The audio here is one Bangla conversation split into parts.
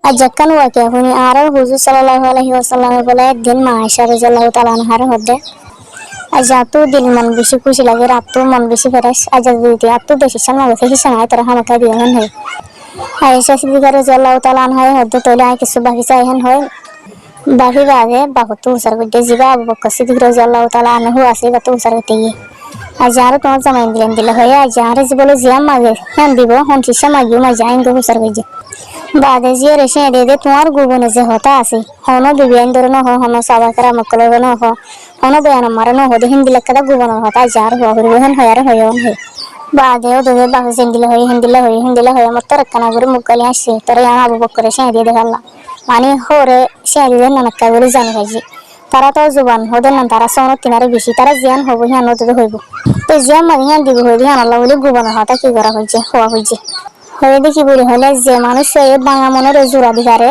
ajakkan waa kee huni aarar huzu sallallahu alaihi wasallam bole din ma aisha radhiyallahu ta'ala anha hodde ajatu dil man bishi kushi lage ratu man bishi feres ajatu di atu beshi sama ge hi sama tara hama ka diyan hai aisha siddiqa radhiyallahu ta'ala anha hodde tole ay kisu baki sai hen hoy baki bage bakutu sar gudde jiba abu bakr siddiq radhiyallahu ta'ala anhu ase batu sar gudde ajar to zaman dilen dile hoya ajar jibole jiyam mage hen dibo hon shisha mage ma jain go sar gudde বাদে যে রেশে দে তোমার গোবনে যে হতা আছে হনো বিবিয়ান ধরে ন হনো সাবা করা মকলে ন হনো বয়ান মারে ন হদে হিন্দি লেখা গোবন হতা যার হরি বহন হয়ার হয়ন হে বাদে ও দে বাহু হিন্দিলে হই মত রকনা করে মুকলি আসে তোর ইয়ান আবু বকরে সে দিয়ে দেখালা মানে হরে সে দিয়ে নানকা বলে জানি ভাজি তারা তো জুবান হদে না তারা সন তিনারে বেশি তারা জিয়ান হবো হিয়ান তো হইব তো জিয়ান মানে হিয়ান দিব হইব হিয়ান আল্লাহ বলে গোবন হতা কি করা হইছে হওয়া হইছে হয়ে দেখি বলি হলে যে মানুষ বাঙা মনের জোড়া দিঘারে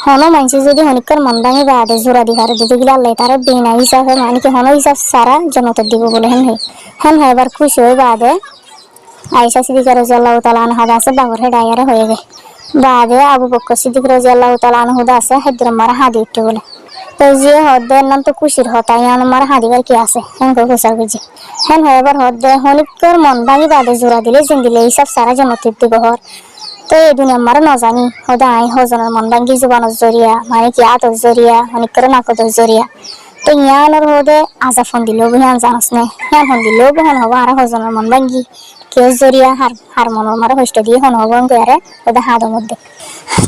হনো মানসি যদি হনিকর মন ভাঙি বাদে জোড়া দিঘারে দিতে গেলে আল্লাহ তারা বিনা হিসাবে মানে কি হনো হিসাব সারা জনতর দিব বলে হেন হয় এবার খুশি হয়ে বাদে আয়েশা সিদ্দিকা রাদিয়াল্লাহু তাআলা আনহা আছে বাগর হে ডায়ারে হয়ে গে বাদে আবু বকর সিদ্দিক রাদিয়াল্লাহু তাআলা আনহু আছে হেদর মারা হাদি উঠে বলে তো যে হদে নাম তো খুশির হতা ইয়ান মারা হাদিবার কি আছে হেন কো খুশা বুঝি হেন হয় এবার হদে হনিকর মন ভাঙি বাদে জোড়া দিলে জিন দিলে হিসাব সারা জনতর দিব ঘর তো এই দুনিয়া মারা না জানি হদা আই হজনের মন ভাঙ্গি জুবানোর জরিয়া মানে কি আতর জরিয়া অনেক করে নাকদর জরিয়া তো ইয়ানোর হদে আজা ফোন দিলেও বিহান জানাস নে হ্যাঁ ফোন দিলেও বিহান হবো আর হজনের মন ভাঙ্গি কেউ জরিয়া হার মনের মারা হইষ্ট দিয়ে হন হবো আরে ওদের হাতের মধ্যে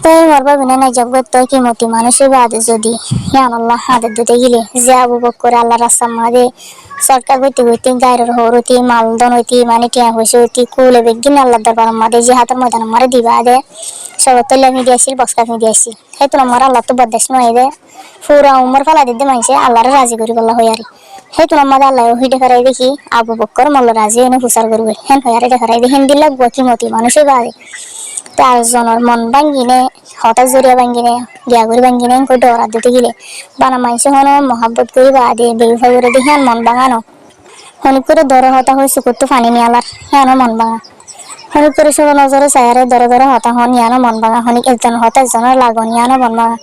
তো এই মরবা বিনে নাই জব তো কি মতি মানুষের বাদে যদি ইয়ান আল্লাহ হাতের দিতে গেলে যে আবু বকর আল্লাহ রাস্তা মারে সরকার গতি গতি গায়ের হরতি মালদন হইতি মানে টিয়া হয়েছে হইতি কুলে বেগিন আল্লাহ দরবার মারে যে হাতের ময়দান মারে দিবা দে সব তৈলা মিডিয়াছিল বক্সকা মিডিয়াছিল সেই তো আমার আল্লাহ তো বদাস নয় দে পুরা উমর ফালা দিতে মানছে আল্লাহরে রাজি করি বলা হয় আর সেই তো আমার আল্লাহ ওই দেখারাই দেখি আবু বকর মল্ল রাজি এনে হুসার করবে হেন হয় আর দেখারাই দেখেন দিল্লা কি মতি মানুষের বাদে তার জনের মন ভাঙ্গিনে হঠাৎ জরিয়া ভাঙ্গিনে গিয়া করে ভাঙ্গিনে কই ডরা দিতে গেলে বানা মাইসে হন মহাব্বত করি বাদে বেউফা করে দেখি মন ভাঙানো হনিক করে দরে হতা হয়েছে করতো ফানি নিয়ালার হ্যাঁ মন ভাঙা হনিক করে সব নজরে চায়ারে দরে দরে হতা হন ইয়ানো মন ভাঙা হনিক একজন হতা একজনের লাগন ইয়ানো মন ভাঙা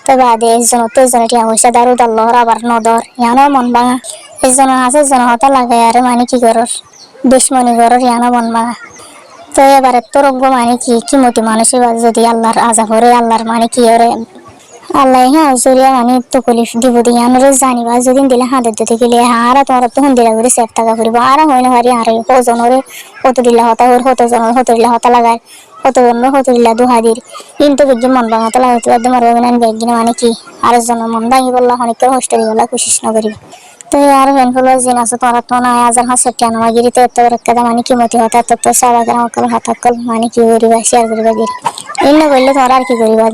তো বাদে একজন তো একজনে টিয়া হয়েছে দারু দাল্লহর আবার নদর ইয়ানো মন ভাঙা একজনের আছে একজন হতা লাগাই আর মানে কি করর দুশ্মনী করর ইয়ানো মন ভাঙা তো এবারে তোর মানে কি মতি মানুষের যদি আল্লাহর আজাব হরে আল্লাহর মানে কি ওরে আল্লাহ হ্যাঁ জরিয়া মানে তো কলিফ দিব দিয়ানোরে জানিবা যদি দিলে হাতের দিতে গেলে আর তোমার তো হন্দিরা করে সেট টাকা করিব আর হয় না হারি আর ওজনরে কত দিলা হতা ওর কত জনের কত দিলা হতা লাগায় কত জনের কত দিলা দুহাদির কিন্তু বেগিন মন ভাঙাতে লাগাইতে একদম আর বেগিনে মানে কি আর জনের মন ভাঙি বললা অনেককে কষ্ট দিয়ে বললা কোশিশ না করিব তো আর হেন হলো জিন আছে তোরা তো না আজ হাসে কেন গিরিতে এত একটা মানে কি মতি হতা তো সারা গ্রাম কল হাতা কল মানে কি করিবা শেয়ার করিবা গিরি এমনি করলে তোরা আর কি করিবা